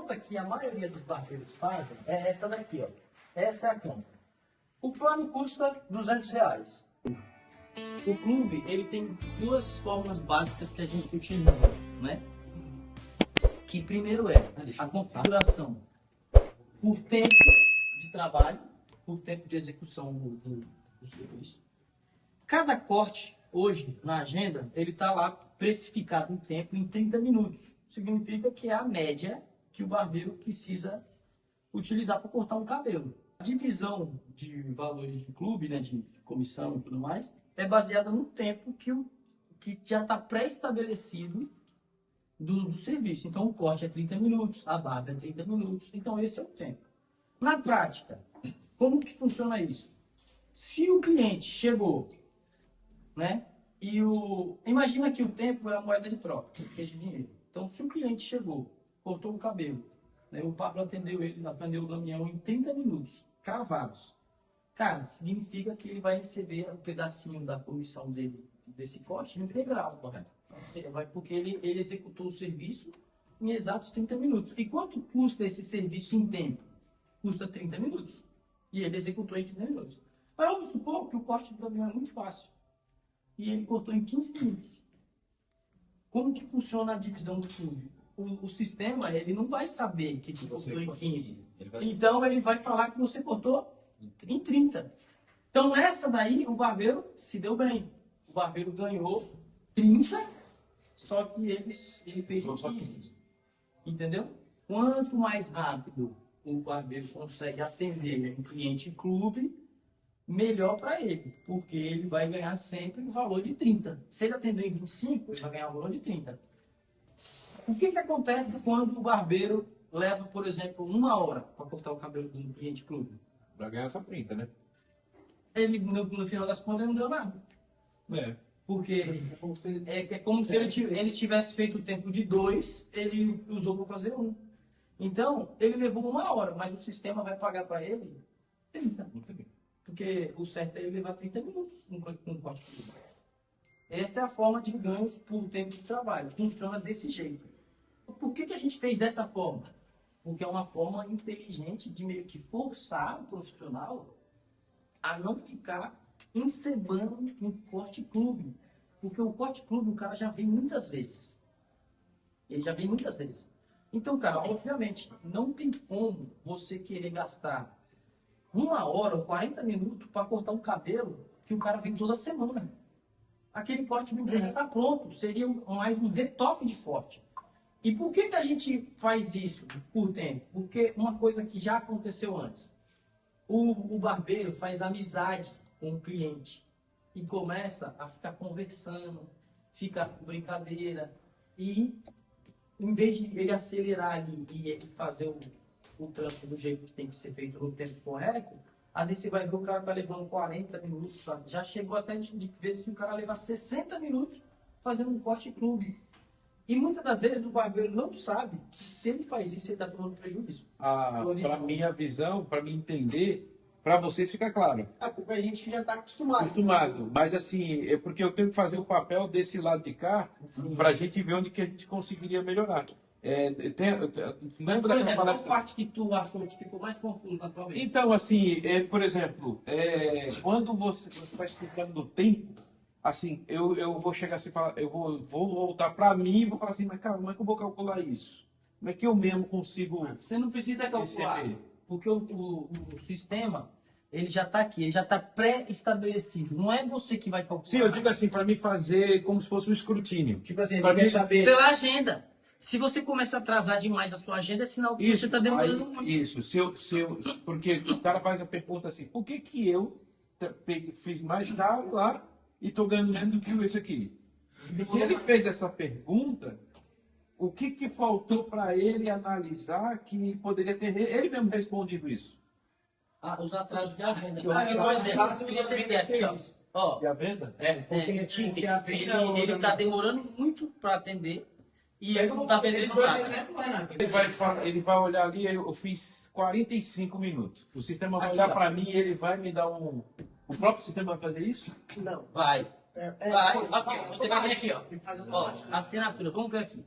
conta que a maioria dos barbeiros fazem é essa daqui, ó. Essa é a conta. O plano custa R$200. O clube, ele tem duas formas básicas que a gente utiliza, né? Que primeiro é a configuração por tempo de trabalho, por tempo de execução do serviço. Cada corte, hoje, na agenda, ele está lá precificado em tempo em 30 minutos. Significa que é a média que o barbeiro precisa utilizar para cortar um cabelo. A divisão de valores de clube, né, de comissão e tudo mais, é baseada no tempo que já está pré-estabelecido do serviço. Então, o corte é 30 minutos, a barba é 30 minutos. Então, esse é o tempo. Na prática, como que funciona isso? Se o cliente chegou, né, imagina que o tempo é a moeda de troca, que seja dinheiro. Então, se o cliente chegou, cortou o cabelo, né, o Pablo atendeu o Damião em 30 minutos, cravados. Cara, significa que ele vai receber um pedacinho da comissão dele, desse corte, integral, correto? Porque ele executou o serviço em exatos 30 minutos. E quanto custa esse serviço em tempo? Custa 30 minutos. E ele executou em 30 minutos. Mas vamos supor que o corte do Damião é muito fácil. E ele cortou em 15 minutos. Como que funciona a divisão do clube? O sistema, ele não vai saber que você cortou em 15. Então, ele vai falar que você cortou em 30. Então, nessa daí, o barbeiro se deu bem. O barbeiro ganhou 30, só que ele fez em 15. Entendeu? Quanto mais rápido o barbeiro consegue atender um cliente clube, melhor para ele, porque ele vai ganhar sempre o valor de 30. Se ele atender em 25, ele vai ganhar o valor de 30. O que acontece quando o barbeiro leva, por exemplo, 1 hora para cortar o cabelo do cliente clube? Vai ganhar só 30, né? Ele, no final das contas, ele não deu nada. É. Porque é como se ele tivesse feito o tempo de 2, ele usou para fazer 1. Então, ele levou 1 hora, mas o sistema vai pagar para ele 30. Porque o certo é ele levar 30 minutos com corte de cabelo. Essa é a forma de ganhos por tempo de trabalho. Funciona desse jeito. Por que a gente fez dessa forma? Porque é uma forma inteligente de meio que forçar o profissional a não ficar encebando um corte clube. Porque o corte clube, o cara já vem muitas vezes. Ele já vem muitas vezes. Então, cara, obviamente, não tem como você querer gastar 1 hora ou 40 minutos para cortar um cabelo que o cara vem toda semana. Aquele corte, vamos dizer, já está pronto. Seria mais um retoque de corte. E por que a gente faz isso por tempo? Porque uma coisa que já aconteceu antes. O barbeiro faz amizade com o cliente e começa a ficar conversando, fica brincadeira. E em vez de ele acelerar ali e ele fazer o trampo do jeito que tem que ser feito no tempo correto, às vezes você vai ver o cara tá levando 40 minutos, sabe? Já chegou até de vezes que o cara leva 60 minutos fazendo um corte clube. E muitas das vezes o barbeiro não sabe que se ele faz isso, ele está tomando prejuízo. Para minha visão, para me entender, para vocês fica claro. Porque a gente já está acostumado. Acostumado. Mas assim, é porque eu tenho que fazer o papel desse lado de cá para a gente ver onde que a gente conseguiria melhorar. Mas, por exemplo, qual parte que tu achou que ficou mais confuso na tua mente? Então, assim, por exemplo, quando você está explicando do tempo, assim, eu vou chegar assim, eu vou voltar para mim e vou falar assim, mas cara, como é que eu vou calcular isso? Como é que eu mesmo consigo... Você não precisa calcular, receber? Porque o sistema, ele já está aqui, ele já está pré-estabelecido. Não é você que vai calcular. Sim, eu digo assim, para mim fazer como se fosse um escrutínio. Tipo assim, Pra mim, saber. Pela agenda. Se você começa a atrasar demais a sua agenda, é sinal que você está demorando muito. Isso, porque o cara faz a pergunta assim, por que eu fiz mais caro lá e estou ganhando menos do que esse aqui? Se ele fez essa pergunta, o que faltou para ele analisar que poderia ter ele mesmo respondido isso? Os atrasos de agenda. Por exemplo, se você quer aqui, ó. E a venda? Ele está demorando muito para atender e ele não está vendendo nada. Ele vai olhar ali, eu fiz 45 minutos. O sistema vai olhar para mim e ele vai me dar um... O próprio sistema vai fazer isso? Não. Vai. Vai. Você vai ver aqui, ó. Ó, assinatura, vamos ver aqui.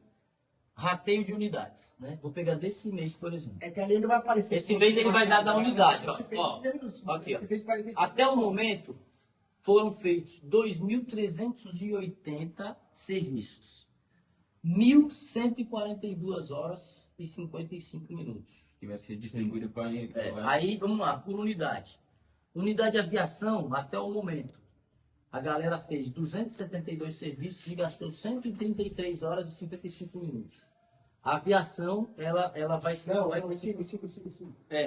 rateio de unidades, né? Vou pegar desse mês, por exemplo. É que ali ainda vai aparecer. Esse mês ele vai dar da unidade, ó. Você fez Ó, 30 minutos. aqui, ó. Você fez 45. Até o momento, foram feitos 2.380 serviços. 1.142 horas e 55 minutos. Que vai ser distribuído para Aí, vamos lá, por unidade. Unidade de aviação, até o momento, a galera fez 272 serviços e gastou 133 horas e 55 minutos. A aviação, ela vai... Não, vai não, 5.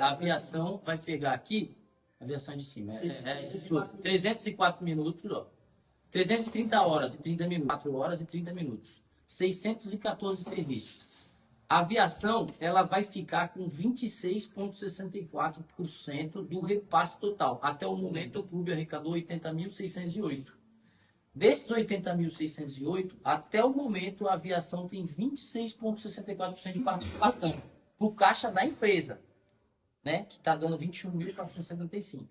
a aviação vai pegar aqui, a aviação de cima, isso, 304 minutos, ó, 330 horas e 30 minutos, 4 horas e 30 minutos, 614 serviços. A aviação, ela vai ficar com 26,64% do repasse total. Até o momento, o clube arrecadou 80.608. Desses 80.608, até o momento, a aviação tem 26,64% de participação por caixa da empresa, né? Que está dando 21.475.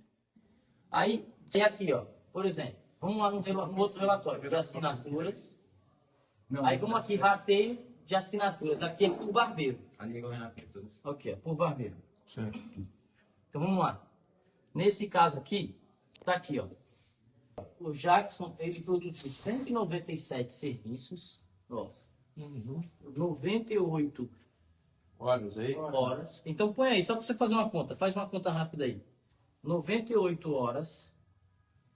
Aí, tem aqui, ó, por exemplo, vamos lá no outro relatório, de assinaturas. Aí vamos aqui, rateio de assinaturas. Aqui é por barbeiro. Ali é o Renato, todos. Aqui, ó, por barbeiro. Certo. Então vamos lá. Nesse caso aqui, tá aqui, ó. O Jackson, ele produziu 197 serviços, ó, 98 Olha aí. horas. Então põe aí, só para você fazer uma conta. Faz uma conta rápida aí. 98 horas.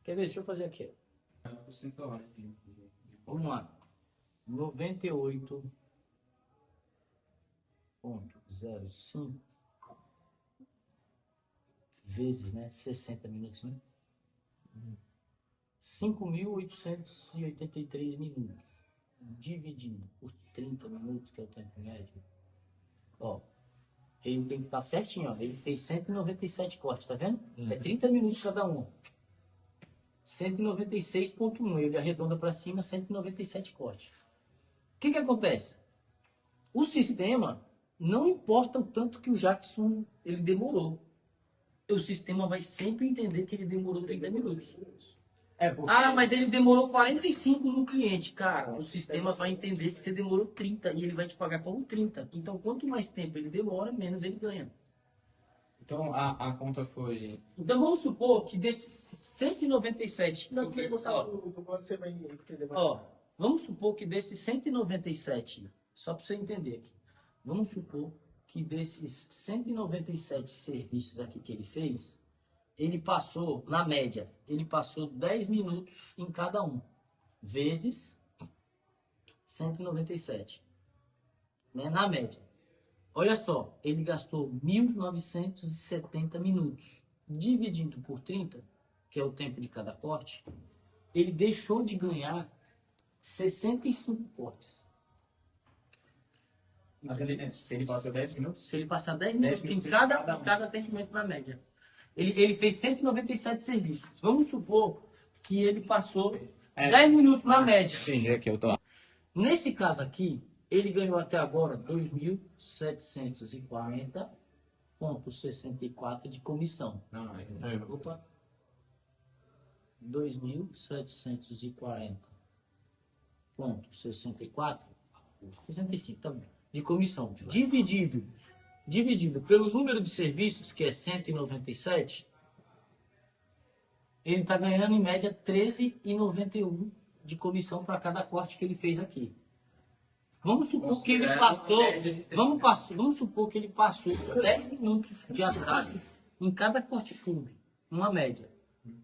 Quer ver? Deixa eu fazer aqui, ó. Por 5 horas. Vamos lá. 98,05 vezes, né? 60 minutos, né? 5.883 minutos. Dividido por 30 minutos, que é o tempo médio. Ó, ele tem que estar certinho, ó. Ele fez 197 cortes, tá vendo? É 30 minutos cada um. 196,1. Ele arredonda para cima, 197 cortes. O que acontece? O sistema, não importa o tanto que o Jackson ele demorou. O sistema vai sempre entender que ele demorou 30 minutos. É, porque... Ah, mas ele demorou 45 no cliente. Cara, o sistema vai entender que você demorou 30 e ele vai te pagar como 30. Então, quanto mais tempo ele demora, menos ele ganha. Então a conta foi... Então, vamos supor que desses 197... Não, porque você vai entender mais. Ó, vamos supor que desses 197, só para você entender aqui, vamos supor que desses 197 serviços aqui que ele fez, ele passou, na média, ele passou 10 minutos em cada um, vezes 197, né, na média. Olha só, ele gastou 1.970 minutos, dividindo por 30, que é o tempo de cada corte, ele deixou de ganhar 65 cortes. Mas se ele passou 10 minutos... Se ele passar 10 minutos em minutos cada atendimento na média. Ele fez 197 serviços. Vamos supor que ele passou 10 minutos na média. Sim, aqui eu tô lá. Nesse caso aqui, ele ganhou até agora 2.740,64 de comissão. Não, não. Opa. 2.740,64. 65 também. De comissão. Dividido pelo número de serviços, que é 197, ele está ganhando em média 13,91 de comissão para cada corte que ele fez aqui. Vamos supor que ele passou, vamos supor que ele passou 10 minutos de atraso em cada corte clube, uma média.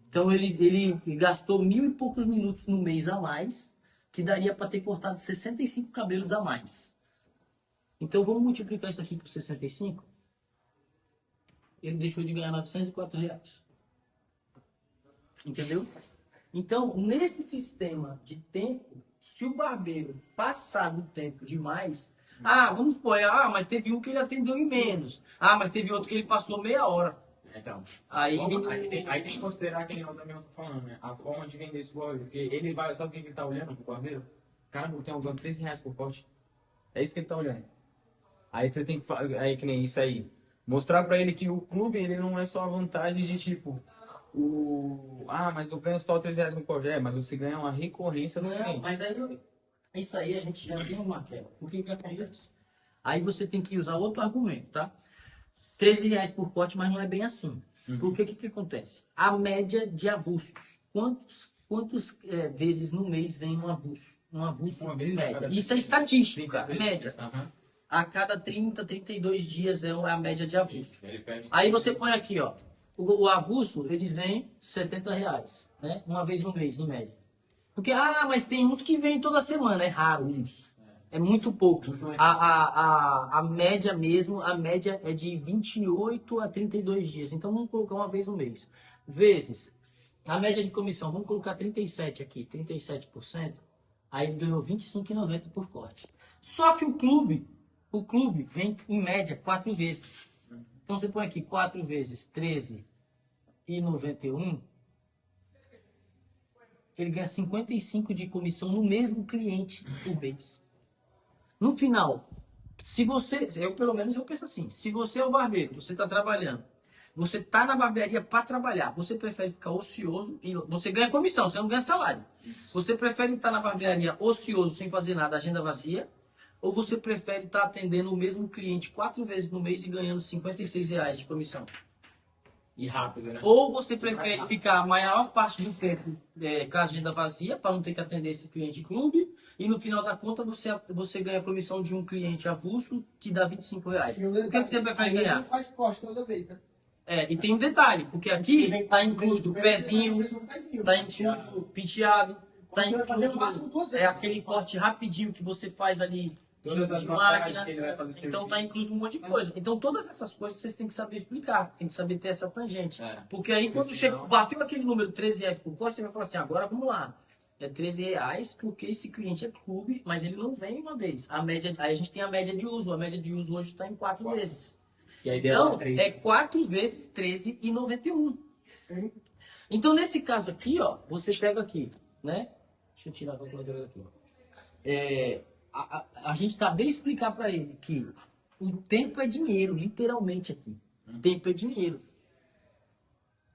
Então ele gastou 1.000 e poucos minutos no mês a mais, que daria para ter cortado 65 cabelos a mais. Então vamos multiplicar isso aqui por 65. Ele deixou de ganhar R$904. Entendeu? Então, nesse sistema de tempo, se o barbeiro passar do tempo demais, vamos supor, mas teve um que ele atendeu em menos. Mas teve outro que ele passou meia hora. Então, Aí tem que considerar que eu também estou falando, né? A forma de vender esse barbeiro. Porque ele vai, sabe o que ele tá olhando pro barbeiro? Caramba, eu tenho ganho R$13 por corte. É isso que ele tá olhando. Aí você tem que aí que nem isso aí. Mostrar pra ele que o clube, ele não é só a vantagem de tipo, mas eu ganho só R$3 no corte. Mas você ganha uma recorrência no cliente. Mas aí, isso aí a gente já tem uma quebra. O que acontece? Aí você tem que usar outro argumento, tá? R$ 13 por corte, mas não é bem assim. Porque o que acontece? A média de avulsos. Quantos vezes no mês vem um avulso? Um avulso Uma vez a média. cada Isso é 30 estatística, vezes? média. Aham. A cada 30, 32 dias é a média de avulso. Isso, ele pede. Aí você põe aqui, ó. O avulso, ele vem R$ 70, né? Uma vez no mês, em média. Porque, mas tem uns que vêm toda semana, é raro uns. É muito poucos. A média mesmo, a média é de 28 a 32 dias. Então vamos colocar uma vez no mês. Vezes, a média de comissão, vamos colocar 37 aqui, 37%. Aí ele ganhou R$ 25,90 por corte. Só que o clube vem em média 4 vezes. Então você põe aqui 4 vezes R$ 13,91. Ele ganha 55 de comissão no mesmo cliente por mês. No final, eu pelo menos eu penso assim, se você é o barbeiro, você está trabalhando, você está na barbearia para trabalhar, você prefere ficar ocioso e você ganha comissão, você não ganha salário. Você prefere estar na barbearia ocioso, sem fazer nada, agenda vazia, ou você prefere estar atendendo o mesmo cliente 4 vezes no mês e ganhando R$ 56 de comissão? E rápido, né? Ou você prefere ficar a maior parte do tempo com a agenda vazia, para não ter que atender esse cliente clube, e no final da conta você ganha a comissão de um cliente avulso que dá R$ 25. O que você prefere Aí ele ganhar? não faz corte toda vez, né? E tem um detalhe, porque aqui Vem está quatro incluso vezes, pezinho, vezes no pezinho. está incluso penteado, está Você vai fazer no máximo incluso 2 vezes. aquele corte rapidinho que você faz ali Todas as de vantagens máquina. que ele vai fazer Então tá serviço. incluso um monte de coisa. Então todas essas coisas vocês têm que saber explicar, tem que saber ter essa tangente. É. Porque aí quando Porque chega, senão- bateu aquele número R$ 13 por corte, você vai falar assim, agora vamos lá. É R$ 13 porque esse cliente é clube, mas ele não vem uma vez. A média, aí a gente tem a média de uso. A média de uso hoje está em 4 vezes. E a ideia Então, três. é 4 vezes R$ 13,91. Então, nesse caso aqui, ó, você pega aqui, né? Deixa eu tirar a calculadora daqui, ó. A gente tá bem explicar para ele que o tempo é dinheiro, literalmente aqui. Tempo é dinheiro.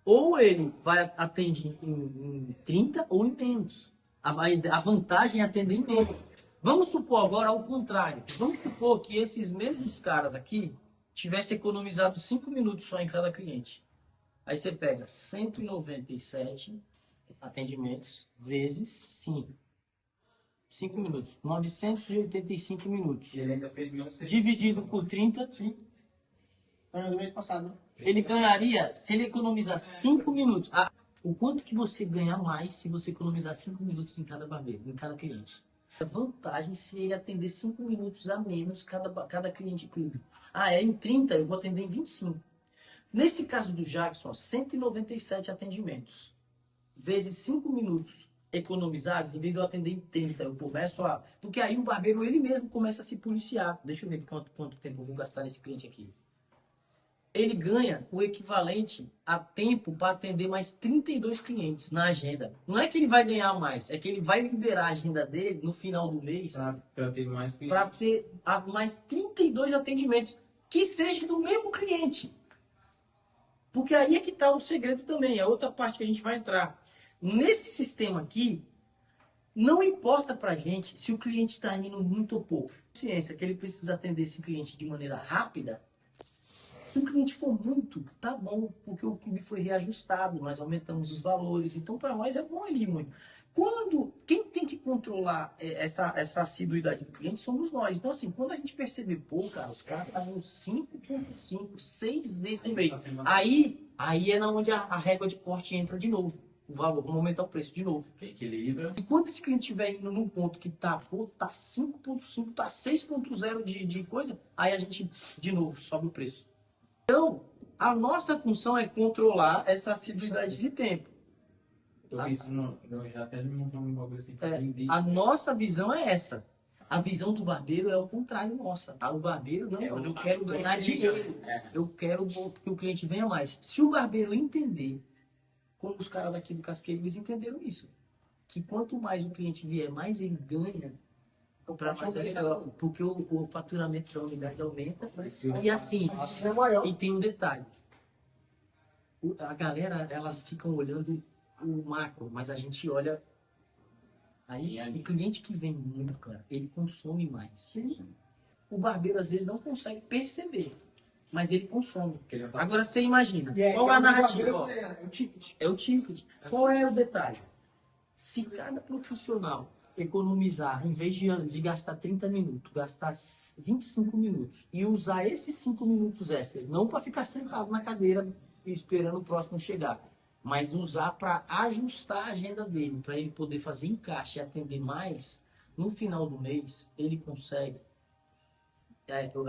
Ou ele vai atender em 30 ou em menos. A vantagem é atender em menos. Vamos supor agora ao contrário. Vamos supor que esses mesmos caras aqui tivessem economizado 5 minutos só em cada cliente. Aí você pega 197 atendimentos vezes 5. 5 minutos. 985 minutos. E ele ainda fez menos Dividido por 30, Então, do mês passado, né? ele ganharia, se ele economizar 5 minutos. O quanto que você ganha mais se você economizar 5 minutos em cada barbeiro, em cada cliente? A vantagem se ele atender 5 minutos a menos cada cliente clube. Em 30 eu vou atender em 25. Nesse caso do Jackson, 197 atendimentos. Vezes 5 minutos economizados, em vez de eu atender em 30, eu começo a... Porque aí o barbeiro, ele mesmo começa a se policiar. Deixa eu ver quanto tempo eu vou gastar nesse cliente aqui. Ele ganha o equivalente a tempo para atender mais 32 clientes na agenda. Não é que ele vai ganhar mais, é que ele vai liberar a agenda dele no final do mês para ter mais para clientes. ter mais 32 atendimentos, que seja do mesmo cliente. Porque aí é que está o segredo também, é outra parte que a gente vai entrar. Nesse sistema aqui, não importa para a gente se o cliente está indo muito ou pouco. Ciência que ele precisa atender esse cliente de maneira rápida. Se o cliente for muito, tá bom, porque o clube foi reajustado, nós aumentamos os valores, então para nós é bom ele ir muito. Quem tem que controlar essa assiduidade do cliente somos nós. Então, assim, quando a gente perceber, cara, os caras estavam 5,5, 6 vezes no mês. Aí é na onde a régua de corte entra de novo. O valor, vamos aumentar o preço de novo. Que equilibra. E quando esse cliente estiver indo num ponto que tá 5,5, tá 6,0 de coisa, aí a gente, de novo, sobe o preço. Então, a nossa função é controlar essa assiduidade de tempo. Eu pensando, eu já até me montar um bagulho assim. A nossa visão é essa. A visão do barbeiro é o contrário nossa. Tá? O barbeiro, não, eu quero ganhar dinheiro. Eu quero que o cliente venha mais. Se o barbeiro entender, como os caras daqui do Casqueiro, eles entenderam isso. Que quanto mais o cliente vier, mais ele ganha. Para mais é legal. Porque o faturamento da unidade aumenta. E assim, É maior. e tem um detalhe. A galera, elas ficam olhando o macro, mas a gente olha... Aí, o cliente que vem muito, cara, ele consome mais. o barbeiro às vezes não consegue perceber, mas ele consome. Porque já tá- Agora você imagina, E aí, qual é a narrativa? o Ó? é o ticket. É o ticket. Qual é o detalhe? Se cada profissional economizar, em vez de gastar 30 minutos, gastar 25 minutos e usar esses 5 minutos extras, não para ficar sentado na cadeira esperando o próximo chegar, mas usar para ajustar a agenda dele, para ele poder fazer encaixe e atender mais, no final do mês, ele consegue,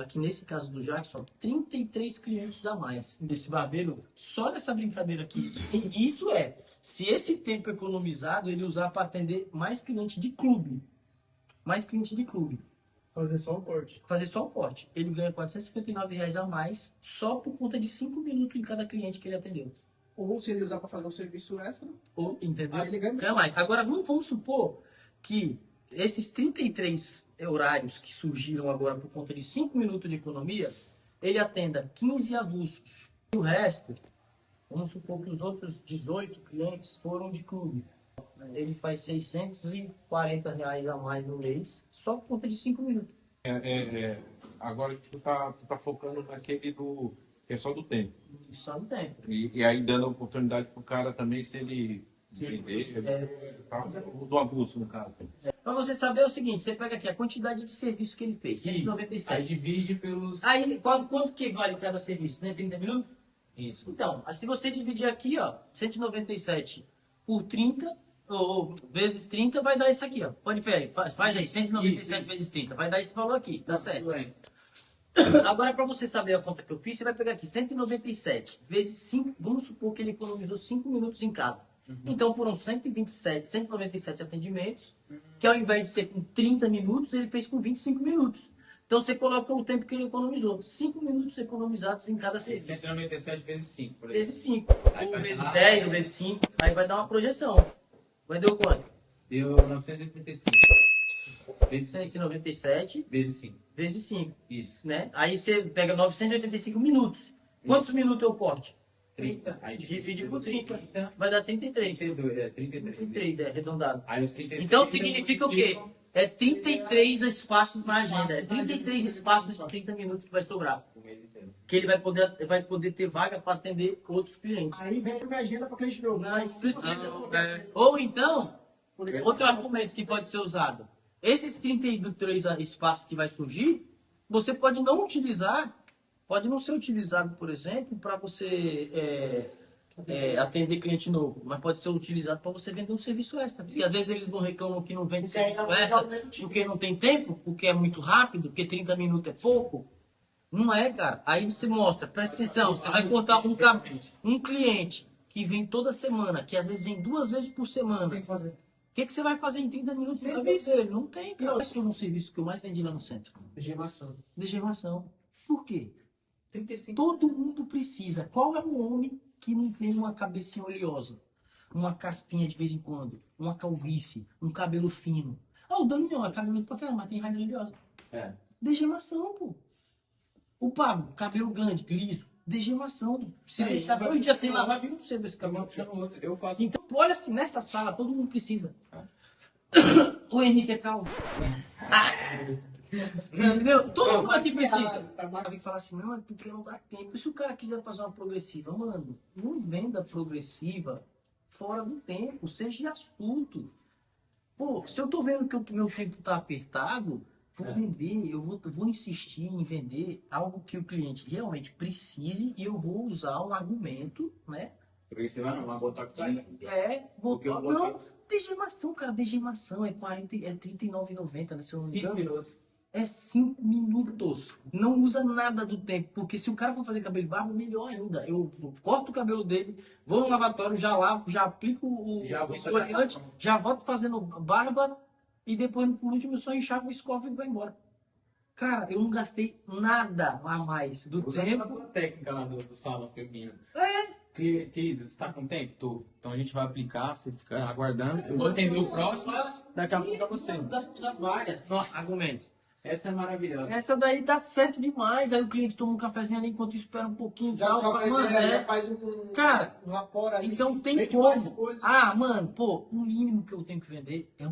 aqui nesse caso do Jackson, 33 clientes a mais desse barbeiro, só nessa brincadeira aqui. Isso se esse tempo economizado ele usar para atender mais cliente de clube. Mais cliente de clube. Fazer só o corte. Fazer só o corte. Ele ganha R$ 459 a mais só por conta de 5 minutos em cada cliente que ele atendeu. Ou se ele usar para fazer um serviço extra, Entendeu? aí ele ganha Ganha mais. Agora vamos supor que esses 33 horários que surgiram agora por conta de 5 minutos de economia, ele atenda 15 avulsos. E o resto, vamos supor que os outros 18 clientes foram de clube. Ele faz R$ 640 a mais no mês, só por conta de 5 minutos. Agora tu tá focando naquele que é só do tempo. Só no tempo. E aí dando a oportunidade pro cara também, se ele vender, do abuso, no caso. Para você saber é o seguinte, você pega aqui a quantidade de serviço que ele fez, Aí 197. divide pelos... Aí, quanto que vale cada serviço, né? 30 minutos? Isso. Então, se você dividir aqui, ó, 197 por 30, ou vezes 30, vai dar isso aqui, ó. Pode ver, faz aí, 197 Isso. vezes 30, vai dar esse valor aqui, tá certo? Tudo bem. Agora, para você saber a conta que eu fiz, você vai pegar aqui 197 vezes 5, vamos supor que ele economizou 5 minutos em cada. Então, foram 197 atendimentos, que ao invés de ser com 30 minutos, ele fez com 25 minutos. Então, você coloca o tempo que ele economizou. 5 minutos economizados em cada serviço. 197 vezes 5, por exemplo. Vezes 5. Ou vezes 10, ou vezes 5. Aí vai dar uma projeção. Vai dar quanto? Deu 935. Vezes 5. 197 Vezes 5. vezes 5. Isso. Né? Aí você pega 985 minutos. Quantos minutos é o corte? 30. Aí Divide por 30. 30. Vai dar 33. 32, 33. 33, arredondado. Aí os 33. Então significa o quê? É 33 espaços na agenda. É 33 espaços de 30 minutos que vai sobrar. O mês inteiro. Que ele vai poder ter vaga para atender outros clientes. aí vem a minha agenda para cliente novo. Mas precisa. É. Ou então, outro argumento que pode ser usado. Esses 33 espaços que vai surgir, você pode não utilizar, pode não ser utilizado, por exemplo, para você atender cliente novo, mas pode ser utilizado para você vender um serviço extra. Porque às vezes eles não reclamam que não vende Porque aí serviço não extra, resolve o tipo. porque não tem tempo, porque é muito rápido, porque 30 minutos é pouco. Não é, cara. Aí você mostra, presta atenção, você vai cortar um cliente que vem toda semana, que às vezes vem 2 vezes por semana. Tem que fazer. O que você vai fazer em 30 minutos? Serviço. Não tem, cara. Esse foi um serviço que eu mais vendi lá no centro. Gemação. Degermação. Por quê? 35. Todo mundo precisa. Qual é o homem que não tem uma cabecinha oleosa? Uma caspinha de vez em quando? Uma calvície? Um cabelo fino? Ah, o Daniel é cabelo pra caramba, mas tem raiz oleosa. É. Degermação, pô. O Pablo, cabelo grande, liso. Degermação. Se deixar 2 dias sem lavar, vira um sebo esse cabelo. Puxando o outro. Eu faço. Então, olha assim, nessa sala, todo mundo precisa. O Henrique é calvo. Entendeu? Todo mundo aqui precisa. Tá mais Alguém fala assim, não, é porque não dá tempo. E se o cara quiser fazer uma progressiva, mano, não venda progressiva fora do tempo. Seja astuto. Pô, se eu tô vendo que o meu tempo tá apertado, vou vender, eu vou insistir em vender algo que o cliente realmente precise e eu vou usar um argumento, né? Porque você vai uma Botox vai. Botar. Porque o Não, Botox- degermação, cara, degermação é R$39,90, né? Se eu não me 5 engano. minutos. É 5 minutos. Não usa nada do tempo. Porque se o cara for fazer cabelo de barba, melhor ainda. Eu corto o cabelo dele, vou no lavatório, já lavo, já aplico o Já vou esfoliante, fazer- já volto fazendo barba e depois, por último, eu só enxago, escovo e vou embora. Cara, eu não gastei nada a mais do Usa a tempo. tua técnica lá do salão feminino. É. Querido, você tá com tempo? Tô. Então a gente vai aplicar, você fica aguardando. Eu vou atender o próximo, daqui a pouco é você. Dá pra usar várias Nossa. argumentos. Essa é maravilhosa. Essa daí dá certo demais. Aí o cliente toma um cafezinho ali enquanto espera um pouquinho. Já tal, troca mano, ideia, é. já faz um, Cara, um rapport ali. Então tem vende mais como. coisa. Ah, mano, pô, o mínimo que eu tenho que vender é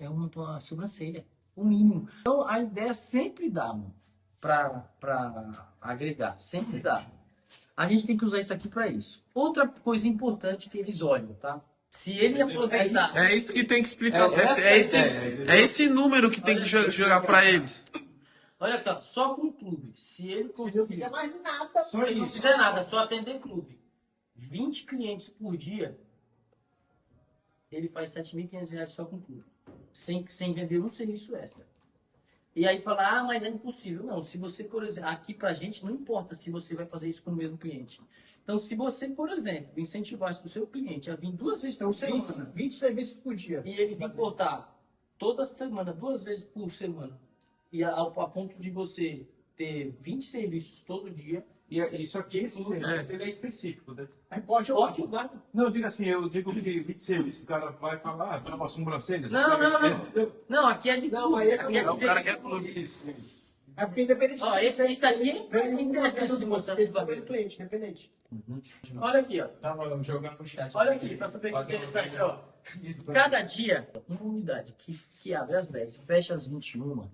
uma sobrancelha. O mínimo. Então, a ideia sempre dá, mano, pra agregar. Sempre dá. A gente tem que usar isso aqui pra isso. Outra coisa importante que eles olham, tá? Se ele aproveitar... É isso que tem que explicar. Essa é a ideia, É esse número que tem que jogar para eles. Olha aqui, ó, só com o clube. Se ele Se não conseguir... fizer mais nada, Só Se não isso. fizer nada, só atender clube. 20 clientes por dia, ele faz R$7.500 só com clube. Sem vender um serviço extra. E aí fala, mas é impossível. Não, se você, por exemplo, aqui pra gente não importa se você vai fazer isso com o mesmo cliente. Então, se você, por exemplo, incentivasse o seu cliente a vir 2 vezes são por semana, 20 serviços por dia. e ele vir cortar toda semana, 2 vezes por semana, e a ponto de você ter 20 serviços todo dia, E isso aqui, esse serviço, ele é específico, né? Aí pode corte o gato. Não, diga assim, eu digo que 20 serviços, o cara vai falar, ah, tá uma sobrancelha. Não. Não, aqui é de Não, clube. mas esse Aqui é não, de O cara serviço. quer tudo isso. É porque independente. Ó, esse aqui é Vem interessante de mostrar pro do barbeiro. cliente, independente. Olha aqui, ó. Tava jogando no chat. Olha aqui, pra tu ver que interessante, ó. Cada dia, uma unidade que abre às 10, fecha às 21,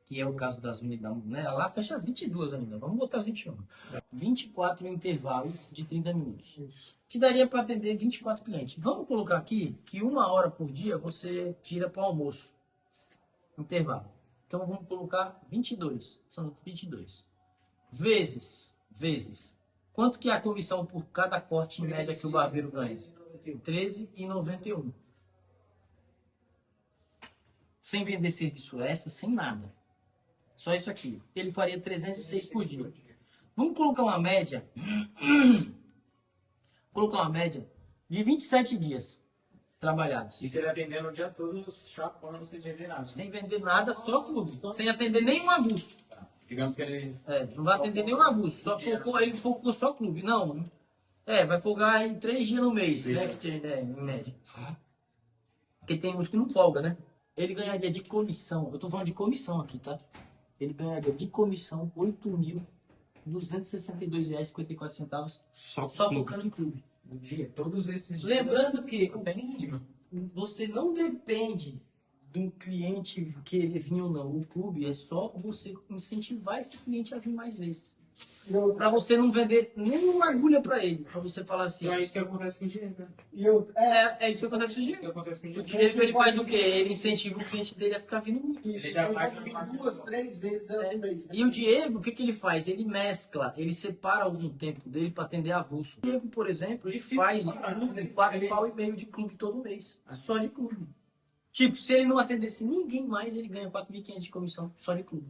que é o caso das unidades, né? Lá fecha às 22 ainda, vamos botar às 21. 24 intervalos de 30 minutos. Que daria para atender 24 clientes. Vamos colocar aqui que 1 hora por dia você tira para o almoço. Intervalo. Então vamos colocar 22. São 22. Vezes. Quanto que é a comissão por cada corte em média que o barbeiro ganha? R$13,91. Sem vender serviço extra, sem nada. Só isso aqui. Ele faria 306 por dia. Vamos colocar uma média. Colocar uma média de 27 dias trabalhados. E se ele atendendo o dia todo, chapando, sem vender nada. Sem vender nada, só clube. Sem atender nenhum abuso. Digamos que ele. Não vai atender nenhum abuso. Só focou, ele focou só clube. Não. Vai folgar em 3 dias no mês, né? Que tem, né, em média. Porque tem uns que não folga, né? Ele ganharia de comissão. Eu tô falando de comissão aqui, tá? Ele ganharia de comissão R$8.262,54 só tocando em clube. No dia, todos esses dias. Lembrando que até em cima. você não depende do cliente querer vir ou não. O clube é só você incentivar esse cliente a vir mais vezes. Pra você não vender nenhuma agulha pra ele. Pra você falar assim. Então é isso que acontece com o dinheiro, né? É isso que acontece com o É isso que dinheiro. acontece com o O dinheiro. dinheiro ele faz o quê? Ele incentiva o cliente dele a ficar vindo muito. Isso, Ele já ele vai pode vir fazer 2, 3 vezes no mês. Né? E o Diego, o que ele faz? Ele mescla, ele separa algum tempo dele para atender avulso. O Diego, por exemplo, ele Difícil faz parar, clube, né? 4,5 pau de clube todo mês. Só de clube. Tipo, se ele não atendesse ninguém mais, ele ganha 4.500 de comissão só de clube.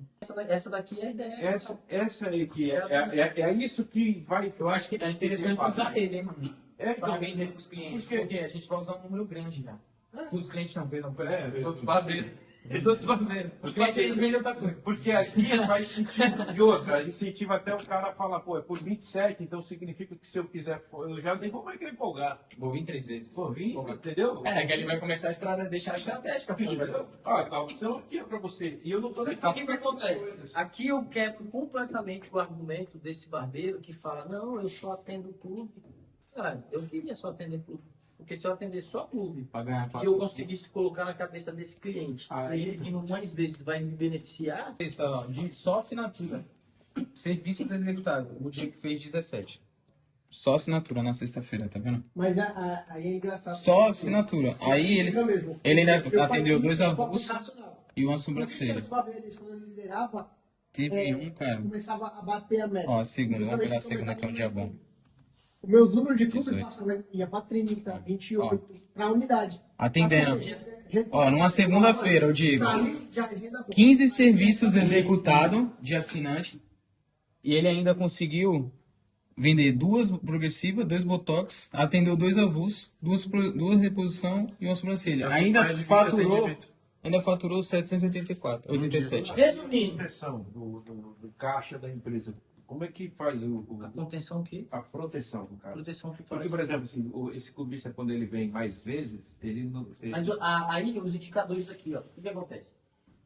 Essa daqui é a ideia. Essa aí que é isso que vai. Eu acho que é interessante usar ele, hein, mano? É, Pra vender pros clientes. Por quê? Porque a gente vai usar um número grande já. Os clientes não, perdão. É, Os outros barbeiros. Os outros barbeiros. Os clientes a gente vende outra coisa. Porque aqui vai incentivo. E outra, incentiva até o cara a falar, pô, é por 27, então significa que se eu quiser, eu já nem vou mais querer folgar. Vou vir 3 vezes. Pô, vim, Folgar. entendeu? É, que ele vai começar a estrada, deixar a estratégica. pô. Entendeu? Ah, tá acontecendo aqui é pra você. E eu não tô nem O que que acontece? Aqui eu quebro completamente o argumento desse barbeiro que fala, não, eu só atendo clube. Cara, eu queria só atender clube. Porque se eu atender só clube Pra ganhar e eu conseguisse colocar na cabeça desse cliente, aí ele vindo mais vezes vai me beneficiar, Ó, só assinatura. Serviço executado. O Diego fez 17. Só assinatura na sexta-feira, tá vendo? Mas aí é engraçado. Só assinatura. Aí ele ainda atendeu 2 avulsos nacional. e uma Porque sobrancelha. os barbeiros, quando ele liderava, Teve um, cara. começava a bater a meta. Ó, a segunda. Vamos pegar a segunda, que é um dia bom. Os meus números de clube 18. passavam, ia pra 30, 28, pra unidade. Atendendo. Pra Ó, numa segunda-feira, eu digo. Aí, já agenda boa. 15 serviços executados de assinante. E ele ainda conseguiu vender 2 progressivas, 2 botox, atendeu 2 avulsos, 2 reposição e uma sobrancelha. Ainda faturou 784, 87. resumindo, Proteção do caixa da empresa. Como é que faz a contenção que? a proteção do cara? Proteção que Porque, por exemplo, assim, esse clubista, quando ele vem mais vezes, ele não. Mas aí os indicadores aqui, ó, o que acontece?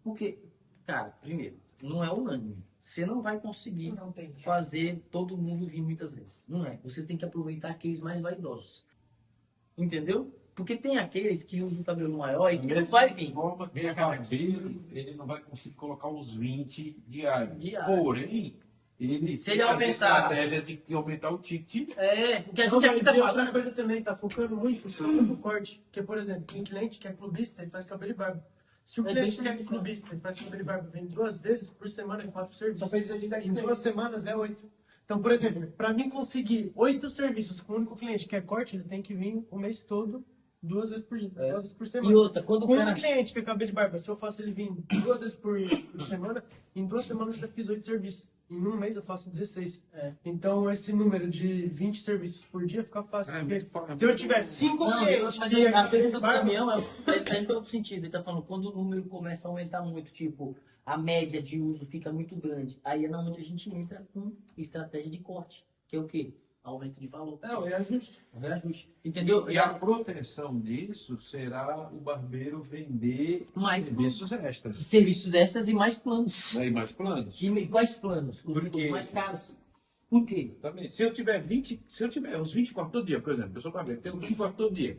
Porque, cara, primeiro, não é unânime. Você não vai conseguir fazer todo mundo vir muitas vezes. Não é. Você tem que aproveitar aqueles mais vaidosos. Entendeu? Porque tem aqueles que usam o cabelo maior e que não Mesmo vai vir. forma que Vem o a cara. barbeiro, ele não vai conseguir colocar os 20 diários. Diário. Porém, ele Se ele tem aumentar- essa estratégia de aumentar o ticket. É, porque a Não, gente aqui mas tá e outra falando. coisa também, tá focando muito só no corte. Porque, por exemplo, tem cliente que é clubista e faz cabelo e barba. Se o É cliente bem que é isso, clubista e faz cabelo e barba vem 2 vezes por semana em 4 serviços. Só precisa de 10 Em 2 semanas é 8. Então, por exemplo, para mim conseguir 8 serviços com o único cliente que é corte, ele tem que vir o mês todo, 2 vezes por dia, 2 vezes por semana. E outra, quando Com o cara. um cliente que é cabelo e barba, se eu faço ele vir 2 vezes por semana, em 2 semanas eu já fiz 8 serviços. Em um mês eu faço 16. É. Então esse número de 20 serviços por dia fica fácil. É, Porque se eu tiver 5 Não, clientes mas que a é pergunta do barba, caminhão tá em todo sentido. Ele tá falando, quando o número começa a aumentar muito, tipo, a média de uso fica muito grande. Aí é na onde a gente entra com estratégia de corte, que é o quê? Aumento de valor. não, é ajuste. Reajuste. Entendeu? E a proteção disso será o barbeiro vender Mais serviços extras, Serviços extras e mais planos. né? E mais planos. E quais planos? Os Por quê? mais caros. Por quê? Também. Se eu tiver uns 20 cortes todo dia, por exemplo, eu sou barbeiro, tenho 20 cortes todo dia.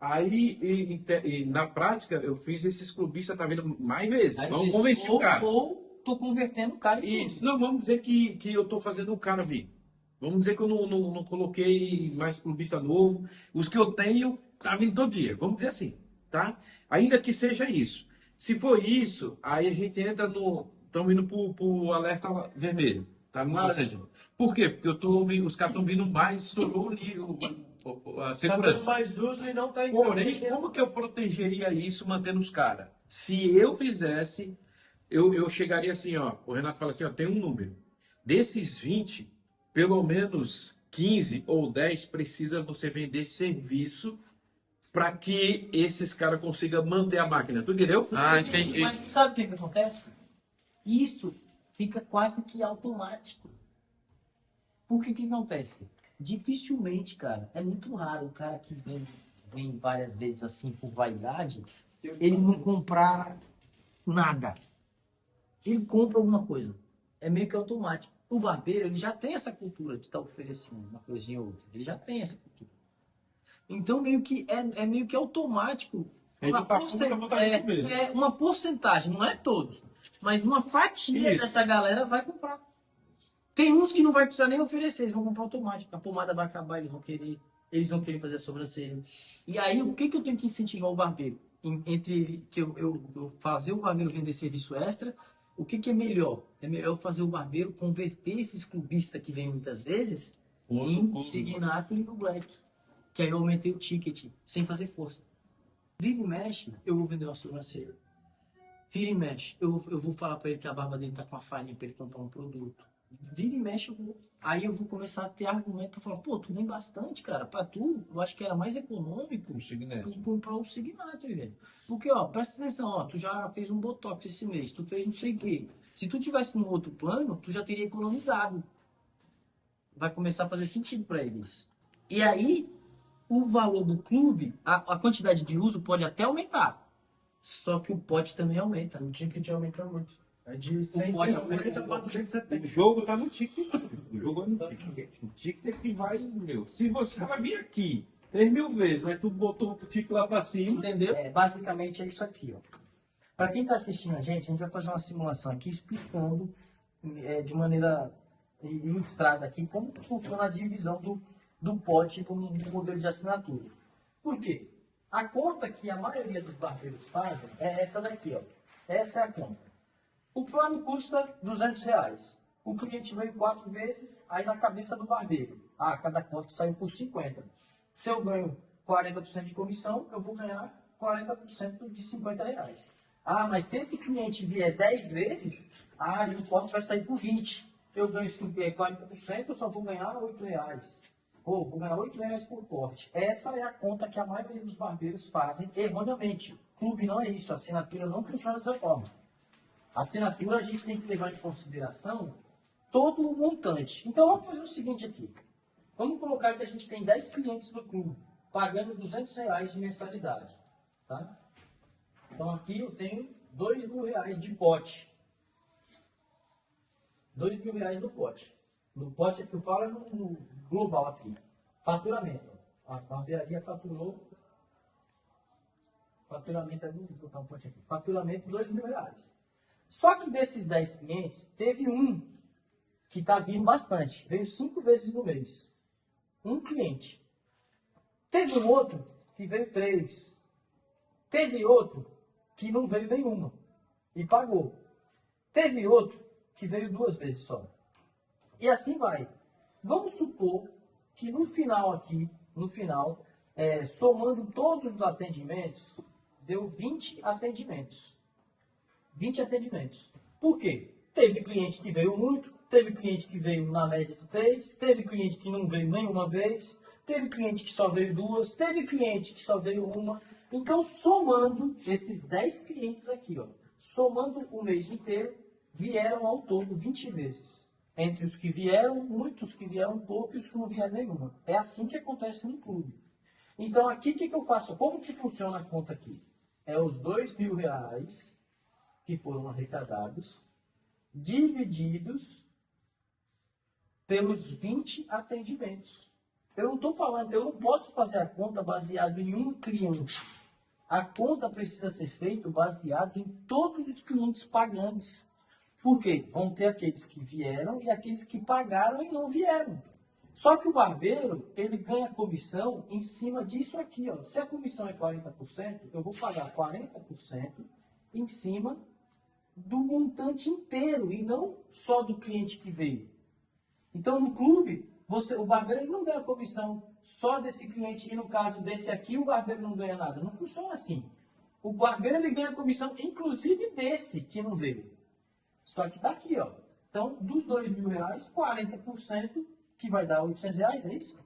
Aí, na prática, eu fiz esses clubistas, tá vendo mais vezes. Aí Vamos eu convencer ou, o cara. Ou tô convertendo o cara em Isso. tudo. Não, vamos dizer que eu estou fazendo o cara vir. Vamos dizer que eu não coloquei mais clubista novo. Os que eu tenho, tá vindo todo dia. Vamos dizer assim, tá? Ainda que seja isso. Se for isso, aí a gente entra no... Estamos indo pro alerta vermelho. Tá no laranja. Por quê? Porque os caras estão vindo mais, estourou o nível, a Tá segurança. dando mais uso e não tá Porém, como que eu protegeria isso mantendo os caras? Se eu fizesse, eu chegaria assim, ó. O Renato fala assim, ó, tem um número. Desses 20, pelo menos 15 ou 10 precisa você vender serviço para que esses caras consigam manter a máquina. Tu entendeu? Ah, entendi. Mas sabe o que acontece? Isso fica quase que automático. Por que acontece? Dificilmente, cara, é muito raro o cara que vem várias vezes assim por vaidade, ele não comprar nada. Ele compra alguma coisa. É meio que automático. O barbeiro, ele já tem essa cultura de estar oferecendo uma coisinha ou outra. Ele já tem essa cultura. Então, meio que é meio que automático. Ele Uma, tá fundo da vontade de comer. é uma porcentagem, não é todos, mas uma fatia Isso. dessa galera vai comprar. Tem uns que não vai precisar nem oferecer, eles vão comprar automático. A pomada vai acabar, eles vão querer fazer a sobrancelha. E aí, o que eu tenho que incentivar o barbeiro? Entre que eu fazer o barbeiro vender serviço extra, o que é melhor? É melhor fazer o barbeiro converter esses clubistas que vêm muitas vezes em Signature e no Black. Que aí eu aumentei o ticket, sem fazer força. Vira e mexe, eu vou vender uma sobrancelha. Vira e mexe, eu vou falar pra ele que a barba dele tá com uma falhinha pra ele comprar um produto. Vira e mexe, aí eu vou começar a ter argumento pra falar, pô, tu vem bastante, cara. Pra tu, eu acho que era mais econômico O Signet. tu comprar o Signature, velho. Porque, ó, presta atenção, ó, tu já fez um Botox esse mês, tu fez não sei o quê. Se tu tivesse no outro plano, tu já teria economizado. Vai começar a fazer sentido pra eles. E aí, o valor do clube, a quantidade de uso pode até aumentar. Só que o pote também aumenta. O ticket aumenta muito. É de 100 pode para O 270. jogo tá no ticket. O jogo é no ticket. O ticket é que vai, meu. Se você vai vir aqui 3.000 vezes, mas tu botou o ticket lá pra cima. Entendeu? Basicamente é isso aqui, ó. Para quem está assistindo a gente vai fazer uma simulação aqui explicando de maneira ilustrada aqui como funciona a divisão do pote com o modelo de assinatura. Por quê? A conta que a maioria dos barbeiros fazem é essa daqui, ó. Essa é a conta. O plano custa R$200. O cliente veio 4 vezes, aí na cabeça do barbeiro. Ah, cada corte saiu por 50. Se eu ganho 40% de comissão, eu vou ganhar 40% de R$50. Ah, mas se esse cliente vier 10 vezes, aí o corte vai sair por 20. Eu ganho 40%, eu só vou ganhar R$8. Pô, vou ganhar R$8 por corte. Essa é a conta que a maioria dos barbeiros fazem erroneamente. Clube não é isso, a assinatura não funciona dessa forma. A assinatura a gente tem que levar em consideração todo o montante. Então vamos fazer o seguinte aqui. Vamos colocar que a gente tem 10 clientes no clube, pagando R$200 de mensalidade. Tá? Então aqui eu tenho R$2.000 de pote. R$2.000 do pote. No pote que eu falo é no global aqui. Faturamento. A barbearia faturou Faturamento é do, vou botar um pontinho aqui. Faturamento R$ 2.000. Só que desses 10 clientes, teve um que está vindo bastante. Veio 5 vezes no mês. Um cliente. Teve um outro que veio 3. Teve outro que não veio nenhuma e pagou. Teve outro que veio 2 vezes só. E assim vai. Vamos supor que no final aqui, somando todos os atendimentos, deu 20 atendimentos. 20 atendimentos. Por quê? Teve cliente que veio muito, teve cliente que veio na média de 3, teve cliente que não veio nenhuma vez, teve cliente que só veio 2, teve cliente que só veio uma. Então, somando esses 10 clientes aqui, ó, somando o mês inteiro, vieram ao todo 20 vezes. Entre os que vieram, muitos que vieram pouco e os que não vieram nenhuma. É assim que acontece no clube. Então, aqui, o que eu faço? Como que funciona a conta aqui? É os R$ 2.000 que foram arrecadados, divididos pelos 20 atendimentos. Eu não estou falando, eu não posso fazer a conta baseada em um cliente. A conta precisa ser feita baseada em todos os clientes pagantes. Por quê? Vão ter aqueles que vieram e aqueles que pagaram e não vieram. Só que o barbeiro, ele ganha comissão em cima disso aqui, ó. Se a comissão é 40%, eu vou pagar 40% em cima do montante inteiro e não só do cliente que veio. Então, no clube, o barbeiro ele não ganha comissão só desse cliente e, no caso desse aqui, o barbeiro não ganha nada. Não funciona assim. O barbeiro ele ganha comissão, inclusive desse que não veio. Só que tá aqui, ó. Então, dos R$ 2.000, 40%, que vai dar R$ 800, é isso?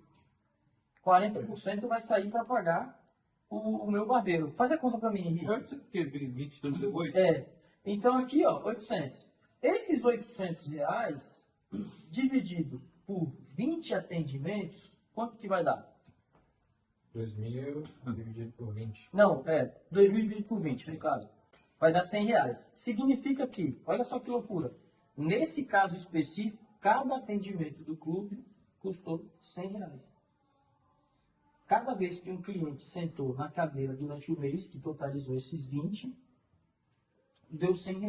40% vai sair para pagar o meu barbeiro. Faz a conta para mim, Henrique. Antes, porque 20 deu 8. Então, aqui, ó, 800. Esses R$ 800, dividido por 20 atendimentos, quanto que vai dar? 2.000 dividido por 20. Não, 2.000 dividido por 20, no caso. Vai dar R$ 100. Significa que, olha só que loucura, nesse caso específico, cada atendimento do clube custou R$ 100. Cada vez que um cliente sentou na cadeira durante o mês, que totalizou esses 20, deu R$ 100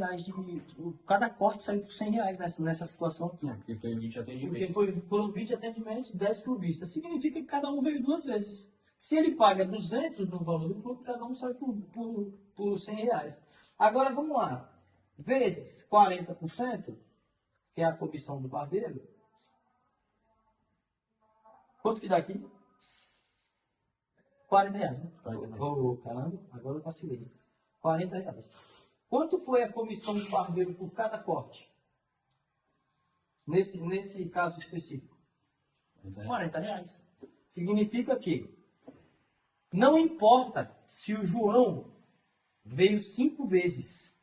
cada corte saiu por R$ 100 nessa situação aqui. Porque foi 20 atendimentos. Porque foram 20 atendimentos, 10 clubistas. Significa que cada um veio 2 vezes. Se ele paga 200 no valor do clube, cada um sai por R$ 100. Agora, vamos lá. Vezes 40%, que é a comissão do barbeiro. Quanto que dá aqui? R$ 40, né? 40. Oh, caramba, agora eu vacilei. R$ 40. Quanto foi a comissão do barbeiro por cada corte? Nesse caso específico? R$ 40. Significa que não importa se o João veio 5 vezes.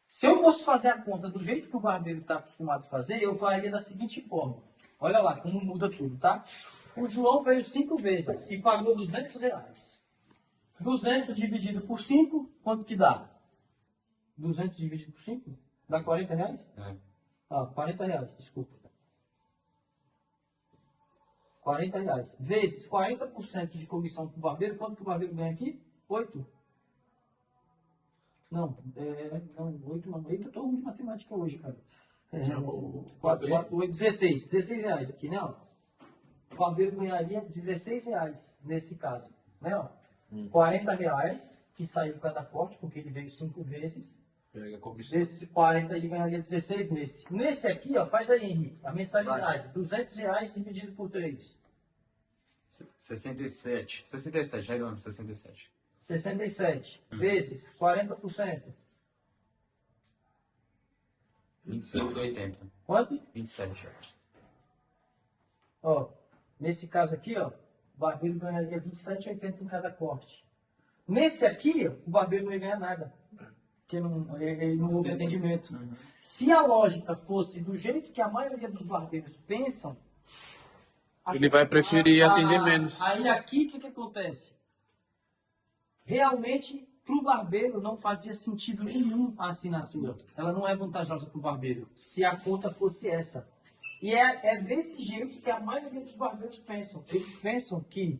Se eu fosse fazer a conta do jeito que o barbeiro está acostumado a fazer, eu faria da seguinte forma. Olha lá como muda tudo, tá? O João veio 5 vezes e pagou R$ 200. 200 dividido por 5, quanto que dá? 200 dividido por 5? Dá R$ 40? R$ 40, desculpa. R$ 40. Vezes 40% de comissão para o barbeiro, quanto que o barbeiro ganha aqui? 8. Não, 8 não. Eita, eu estou ruim de matemática hoje, cara. 16. R$ 16 aqui, né? Ó. O barbeiro ganharia R$ 16 nesse caso. Né? Ó. R$ 40 que saiu cada corte, porque ele veio 5 vezes. Pega a comissão. Desses 40 ele ganharia 16 nesse. Nesse aqui, ó, faz aí, Henrique, a mensalidade. R$ 200 dividido por 3. 67. 67, aí dá 67. 67 vezes 40%. 26,80. Quanto? 27. Ó, nesse caso aqui, ó, o barbeiro ganharia 27,80 em cada corte. Nesse aqui, ó, o barbeiro não ia ganhar nada. Porque ele não houve atendimento. Se a lógica fosse do jeito que a maioria dos barbeiros pensam, Ele vai preferir atender menos. Aí aqui, o que acontece? Realmente, para o barbeiro não fazia sentido nenhum a assinatura. Ela não é vantajosa para o barbeiro, se a conta fosse essa. E é desse jeito que a maioria dos barbeiros pensam. Eles pensam que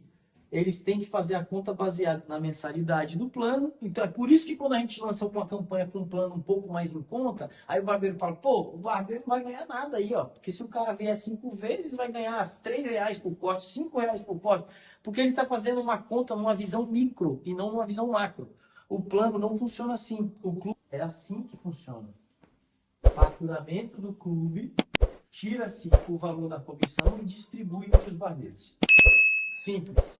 eles têm que fazer a conta baseada na mensalidade do plano. Então é por isso que quando a gente lança uma campanha com um plano um pouco mais em conta, aí o barbeiro fala, pô, o barbeiro não vai ganhar nada aí, ó. Porque se o cara vier 5 vezes, vai ganhar R$3 por corte, R$5 por corte. Porque ele está fazendo uma conta numa visão micro e não numa visão macro. O plano não funciona assim. O clube é assim que funciona. Faturamento do clube, tira-se o valor da comissão e distribui entre os barbeiros. Simples.